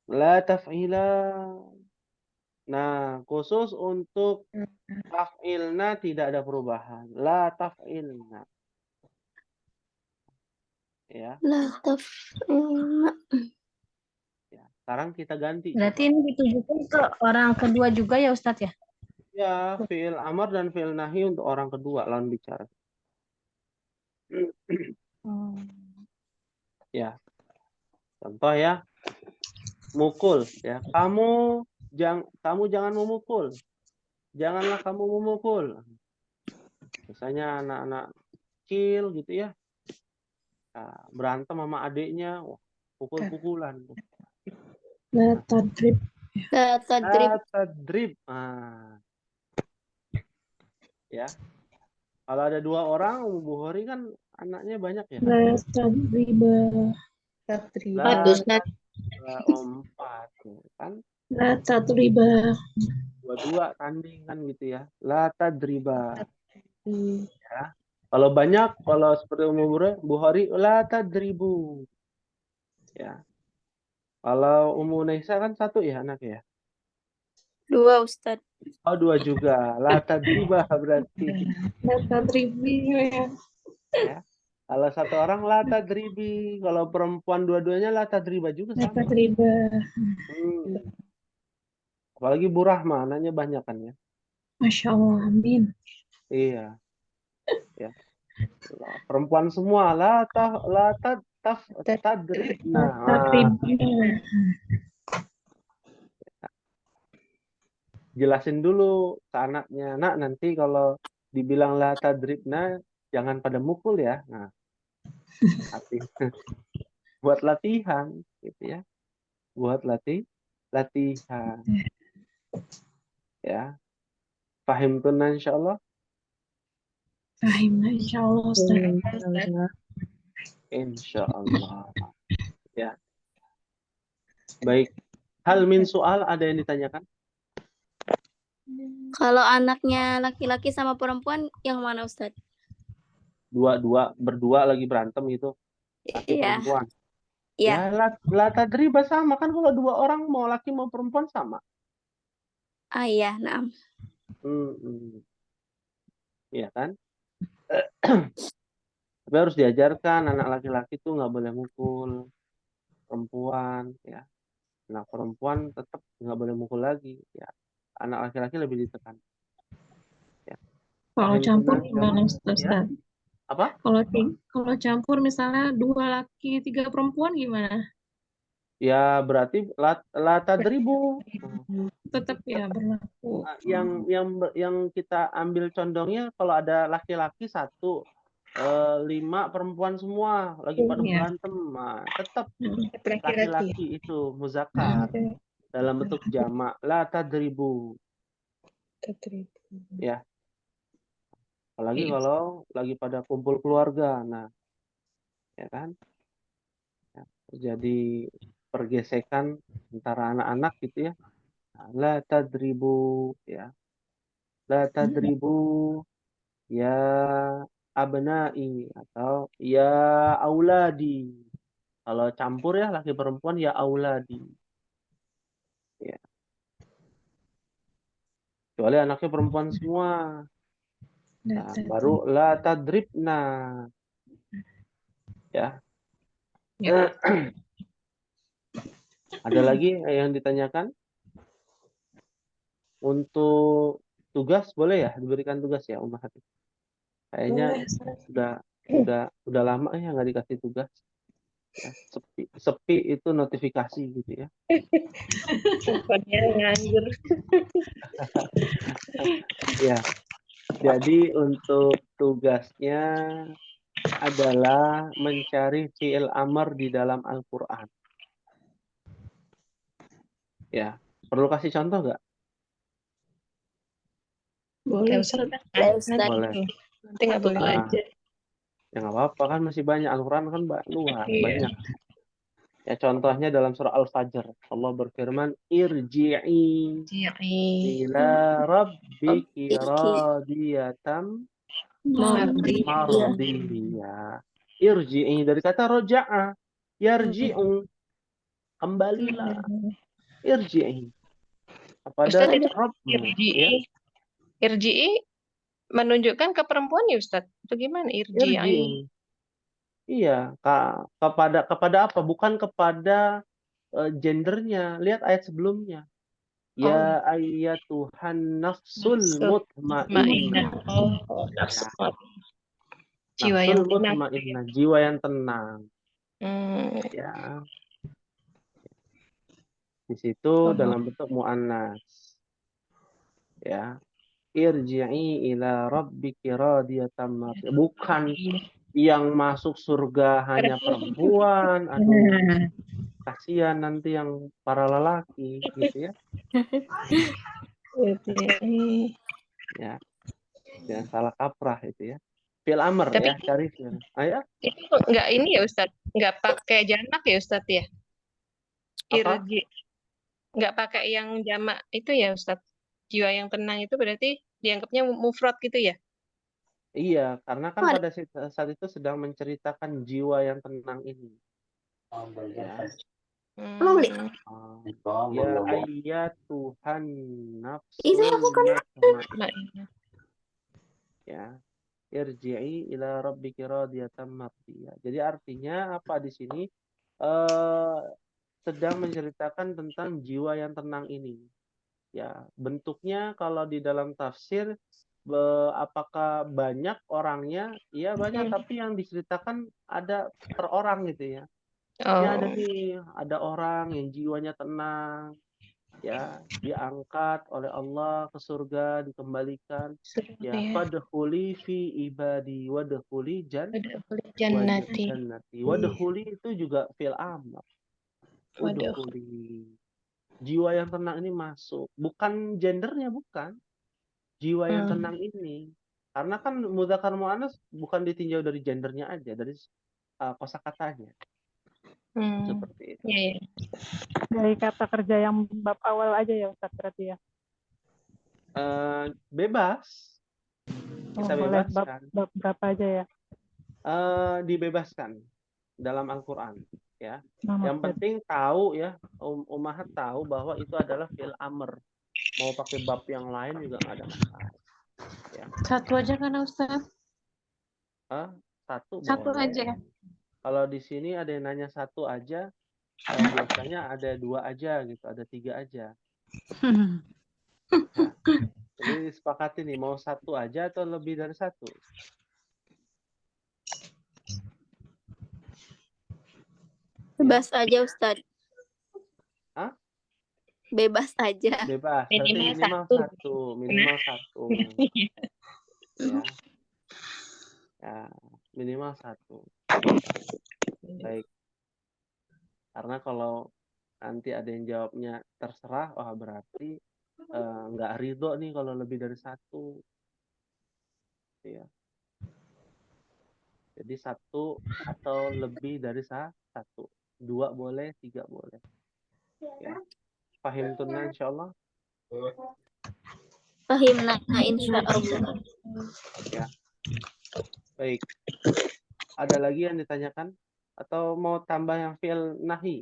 [SPEAKER 1] La taf'ila. Nah, khusus untuk taf'ilna tidak ada perubahan. La taf'ilna. Ya.
[SPEAKER 2] La taf'ilna.
[SPEAKER 1] Ya. Sekarang kita ganti.
[SPEAKER 4] Berarti ini ditujukan ke orang kedua juga ya Ustadz ya?
[SPEAKER 1] Ya, fi'il amar dan fi'il nahi untuk orang kedua lawan bicara. Ya. Contoh ya. Mukul ya. Kamu jangan memukul. Janganlah kamu memukul. Misalnya anak-anak kecil gitu ya. Nah, berantem sama adiknya, wah, pukul-pukulan.
[SPEAKER 3] la tadrib.
[SPEAKER 2] La tadrib.
[SPEAKER 1] Tadrib. Ya. Kalau ada dua orang, Ummu Bukhari kan anaknya banyak ya.
[SPEAKER 3] La tadriba. Tadrib.
[SPEAKER 1] Lah, 4 kan.
[SPEAKER 3] La tadriba.
[SPEAKER 1] Dua-dua tanding kan gitu ya. La tadriba.
[SPEAKER 3] Hmm.
[SPEAKER 1] Ya. Kalau banyak, kalau seperti Ummu Bukhari, la tadribu. Ya. Kalau Ummu Naisa kan satu ya anak ya.
[SPEAKER 2] 2 Ustadz.
[SPEAKER 1] Oh, 2 juga. La tadriba berarti.
[SPEAKER 3] La tadribi.
[SPEAKER 1] Ya. Kalau satu orang la tadribi. Kalau perempuan dua-duanya la tadriba juga
[SPEAKER 3] La
[SPEAKER 1] sama.
[SPEAKER 3] tadriba.
[SPEAKER 1] Apalagi Bu Rahma, anaknya banyak kan ya.
[SPEAKER 3] Masya Allah, amin.
[SPEAKER 1] Iya. Ya. Perempuan semua la tadribna. Jelasin dulu ke anaknya. Nak, nanti kalau dibilang la tadribna jangan pada mukul ya. Nah. Buat latihan gitu ya. Buat latihan. Ya, fahimtunna insyaallah.
[SPEAKER 7] Fahim, insyaallah Ustaz.
[SPEAKER 1] Insyaallah. Ya, baik. Hal min soal ada yang ditanyakan?
[SPEAKER 8] Kalau anaknya laki-laki sama perempuan yang mana Ustadz?
[SPEAKER 1] Berdua lagi berantem gitu. Laki
[SPEAKER 8] Iya.
[SPEAKER 1] perempuan.
[SPEAKER 8] Iya.
[SPEAKER 1] Ya, la tadriba sama kan, kalau dua orang mau laki mau perempuan sama.
[SPEAKER 8] Ah iya, nah.
[SPEAKER 1] Iya kan? Tapi harus diajarkan anak laki-laki tuh nggak boleh mukul perempuan, ya. Anak perempuan tetap nggak boleh mukul lagi, ya. Anak laki-laki lebih ditekan. Ya.
[SPEAKER 7] Kalau campur
[SPEAKER 1] Fahimtunna
[SPEAKER 7] gimana
[SPEAKER 1] insyaallah?
[SPEAKER 7] Ustaz?
[SPEAKER 1] Ya. Apa?
[SPEAKER 7] Kalau campur misalnya 2 laki 3 perempuan gimana?
[SPEAKER 1] Ya berarti la tadribu.
[SPEAKER 7] Tetap ya berlaku.
[SPEAKER 1] Yang kita ambil condongnya kalau ada laki-laki 1, 5 perempuan semua lagi pada
[SPEAKER 7] Iya.
[SPEAKER 1] berantem, nah, tetap
[SPEAKER 3] Laki-laki.
[SPEAKER 1] laki-laki itu muzakkar dalam bentuk jamak, la tadribu. Ya. Apalagi kalau lagi pada kumpul keluarga, nah, ya kan? Ya, terjadi pergesekan antara anak-anak gitu ya. Nah, la tadribu, ya. La tadribu ya abnai atau ya auladi. Kalau campur ya laki perempuan ya auladi. Ya. Kecuali anaknya perempuan semua. Nah, baru la tadribna. Ya. Ada lagi yang ditanyakan? Untuk tugas boleh ya diberikan tugas ya Umar Hati? Kayaknya udah lama ya nggak dikasih tugas. Ya, sepi itu notifikasi gitu ya.
[SPEAKER 3] Dia nganggur.
[SPEAKER 1] Ya. Jadi untuk tugasnya adalah mencari fi'il amr di dalam Al-Qur'an. Ya, perlu kasih contoh nggak?
[SPEAKER 7] Boleh
[SPEAKER 3] Ustaz.
[SPEAKER 1] Boleh.
[SPEAKER 3] Nanti nggak boleh belajar.
[SPEAKER 1] Ya nggak apa-apa kan, masih banyak. Al-Quran kan luas,
[SPEAKER 3] Iya.
[SPEAKER 1] banyak. Ya contohnya dalam surah Al-Fajr. Allah berfirman, irji'i ila rabbiki radiyatam mardiyah. Irji'i dari kata roja'a. Yarji'u. Kembalilah. Irji'i. Kepada
[SPEAKER 3] Ustaz, itu
[SPEAKER 1] Rabbmu.
[SPEAKER 3] irji'i. Irji'i menunjukkan ke perempuan ya Ustaz? Itu gimana irji'i?
[SPEAKER 1] Irji'i. Iya, kepada apa? Bukan kepada gendernya. Lihat ayat sebelumnya. Ya ayyatuhan nafsul mutmainnah.
[SPEAKER 3] Nafsu.
[SPEAKER 1] Jiwa yang mutmainnah, jiwa yang tenang. Ya. Di situ dalam bentuk muannas. Ya. Irji'i ila rabbiki radiyatan mardiyah. Bukan yang masuk surga hanya perempuan. Aduh. Kasihan nanti yang para lelaki gitu ya. Ya. Jangan salah kaprah itu ya. Fi'il amr ya, cari fi'il. Ayo.
[SPEAKER 3] Itu nggak ini ya Ustaz? Nggak pakai jamak ya Ustaz ya? Irji. Nggak pakai yang jamak itu ya Ustaz? Jiwa yang tenang itu berarti dianggapnya mufrad gitu ya?
[SPEAKER 1] Iya, karena kan pada saat itu sedang menceritakan jiwa yang tenang ini. Ya. Ya ayyatuhan nafsul mutmainnah. Ya. Irji'i ila rabbiki radiyatan mardiyah. Jadi artinya apa di sini? Sedang menceritakan tentang jiwa yang tenang ini. Ya, bentuknya kalau di dalam tafsir apakah banyak orangnya? Iya banyak, tapi yang diceritakan ada per orang gitu ya. Ini ada nih, ada orang yang jiwanya tenang, ya, diangkat oleh Allah ke surga, dikembalikan. Ya, fadkhuli fi ibadi wadkhuli jannati. Wadkhuli itu juga fil amr. Udkhuli. Jiwa yang tenang ini masuk. Bukan gendernya, bukan. Jiwa yang tenang ini. Karena kan mudzakkar muannats bukan ditinjau dari gendernya aja, dari kosakatanya. Seperti itu.
[SPEAKER 3] Iya, iya.
[SPEAKER 6] Dari kata kerja yang bab awal aja ya Ustadz berarti ya.
[SPEAKER 1] Bebas. Kita
[SPEAKER 6] Boleh
[SPEAKER 1] bebaskan.
[SPEAKER 6] bab berapa aja ya.
[SPEAKER 1] Dibebaskan dalam Al-Quran. Ya.
[SPEAKER 6] Nah,
[SPEAKER 1] Yang
[SPEAKER 6] Ustadz.
[SPEAKER 1] penting tahu ya, Ummahat tahu bahwa itu adalah fi'il amr. Mau pakai bab yang lain juga nggak ada masalah. Ya.
[SPEAKER 7] Satu aja kan Ustaz?
[SPEAKER 1] Satu
[SPEAKER 7] Satu
[SPEAKER 1] boleh.
[SPEAKER 7] aja.
[SPEAKER 1] Kalau di sini ada yang nanya satu aja, biasanya ada 2 aja gitu, ada 3 aja. Nah, jadi disepakati nih, mau 1 aja atau lebih dari 1?
[SPEAKER 8] Bebas aja Ustadz.
[SPEAKER 1] Hah?
[SPEAKER 8] Bebas aja.
[SPEAKER 1] Bebas, berarti
[SPEAKER 3] Minimal
[SPEAKER 1] minimal 1. Minimal 1. Ya. Ya, minimal 1. Baik. Karena kalau nanti ada yang jawabnya terserah, wah berarti nggak ridho nih kalau lebih dari 1. Ya. Jadi 1 atau lebih dari 1. 2 boleh, 3 boleh. Ya. Pahim tunna insyaallah.
[SPEAKER 8] Fahimna insyaallah.
[SPEAKER 1] Ya. Baik. Ada lagi yang ditanyakan? Atau mau tambah yang fi'il nahi?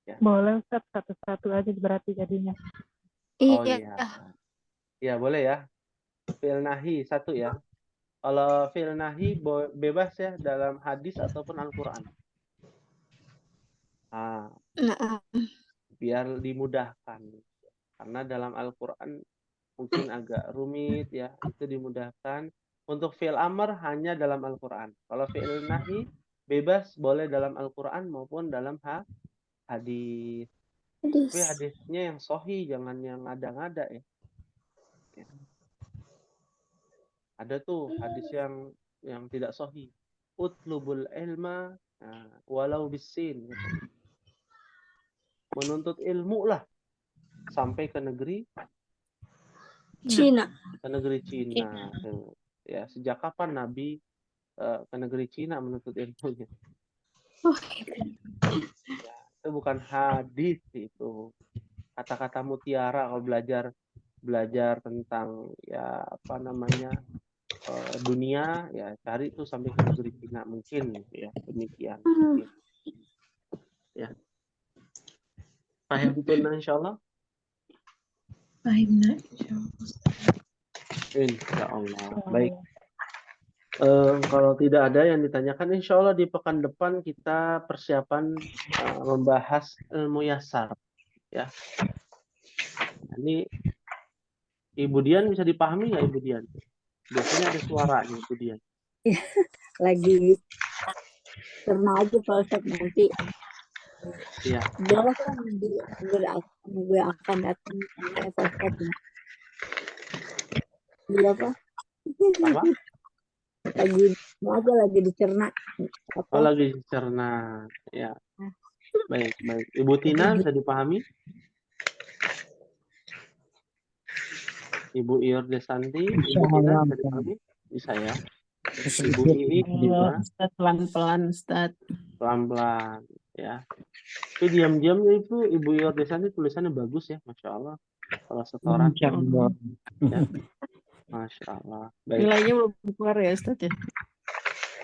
[SPEAKER 1] Ya.
[SPEAKER 6] Boleh Ustadz satu-satu aja berarti jadinya.
[SPEAKER 1] Oh
[SPEAKER 8] Iya.
[SPEAKER 1] iya. Ya boleh ya. Fi'il nahi 1 ya. Kalau fi'il nahi bebas ya dalam hadis ataupun Al-Quran. Nah, biar dimudahkan. Karena dalam Al-Quran mungkin agak rumit ya, itu dimudahkan. Untuk fi'il amr hanya dalam Al-Quran. Kalau fi'il nahi bebas boleh dalam Al-Quran maupun dalam hadis. Tapi hadisnya yang sahih, jangan yang ngada-ngada ya. Ada tuh hadis yang tidak sahih. Utlubul ilma walau bisin. Menuntut ilmu lah sampai ke negeri
[SPEAKER 8] Cina.
[SPEAKER 1] Ke negeri Cina. Ya, sejak kapan Nabi ke negeri Cina menuntut ilmunya? Ya, itu bukan hadis itu. Kata-kata mutiara kalau belajar tentang ya apa namanya dunia ya cari tuh sampai ke negeri Cina mungkin ya demikian. Ya. Paham betul insyaallah.
[SPEAKER 7] Fahimna
[SPEAKER 1] Insyaallah. Baik. Kalau tidak ada yang ditanyakan, insya Allah di pekan depan kita persiapan membahas ilmu yasar. Ya. Ini Ibu Dian bisa dipahami nggak Ibu Dian? Biasanya ada suaranya Ibu Dian.
[SPEAKER 5] Lagi cerna aja Pak Ustadz nanti.
[SPEAKER 1] Iya.
[SPEAKER 5] Boleh kan minggu akan datang Pak Ustadz. Berapa?
[SPEAKER 1] Apa?
[SPEAKER 5] Lagi dicerna.
[SPEAKER 1] Oh, lagi dicerna. Ya. Baik. Ibu Tina bisa dipahami? Ibu Iordesanti, Ibu Tina bisa dipahami? Bisa ya. Ibu ini juga
[SPEAKER 9] pelan-pelan Ustaz.
[SPEAKER 1] Pelan-pelan ya. Tapi diam-diam itu Ibu Iordesanti tulisannya bagus ya, Masya Allah. Kalau setoran. Ya. Masya Allah. Baik.
[SPEAKER 9] Nilainya belum keluar ya Ustaz ya?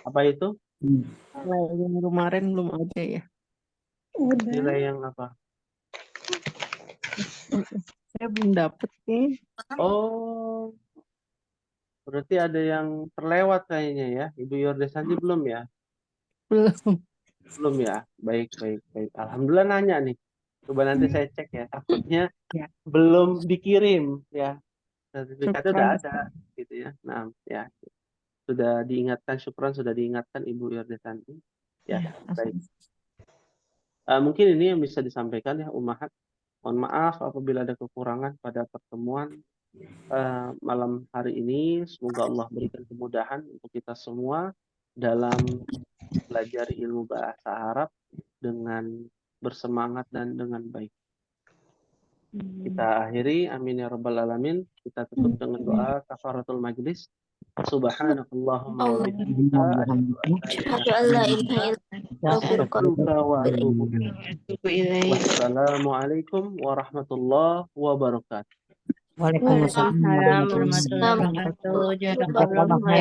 [SPEAKER 1] Apa itu?
[SPEAKER 9] Nilai yang kemarin belum ada ya?
[SPEAKER 7] Udah.
[SPEAKER 1] Nilai yang apa?
[SPEAKER 9] Saya belum dapet nih.
[SPEAKER 1] Oh, berarti ada yang terlewat kayaknya ya. Ibu Iordesanti belum ya? Belum ya? Baik. Alhamdulillah nanya nih. Coba nanti saya cek ya. Takutnya belum dikirim ya. Sertifikatnya udah ada gitu ya. Nah, ya. Sudah diingatkan, syukran sudah diingatkan Ibu Iordesanti. Ya, baik. Mungkin ini yang bisa disampaikan ya Ummahat. Mohon maaf apabila ada kekurangan pada pertemuan malam hari ini. Semoga Allah berikan kemudahan untuk kita semua dalam belajar ilmu bahasa Arab dengan bersemangat dan dengan baik. Kita akhiri, amin ya rabbal alamin. Kita tutup dengan doa kafaratul majlis. Subhanakallahumma wa bihamdika
[SPEAKER 8] Asyhadu an la ilaha illa
[SPEAKER 1] astaghfiruka wa atubu ilaik. Wassalamualaikum warahmatullahi wabarakatuh.
[SPEAKER 2] Waalaikumsalam warahmatullahi wabarakatuh. Jazakallahu khairan.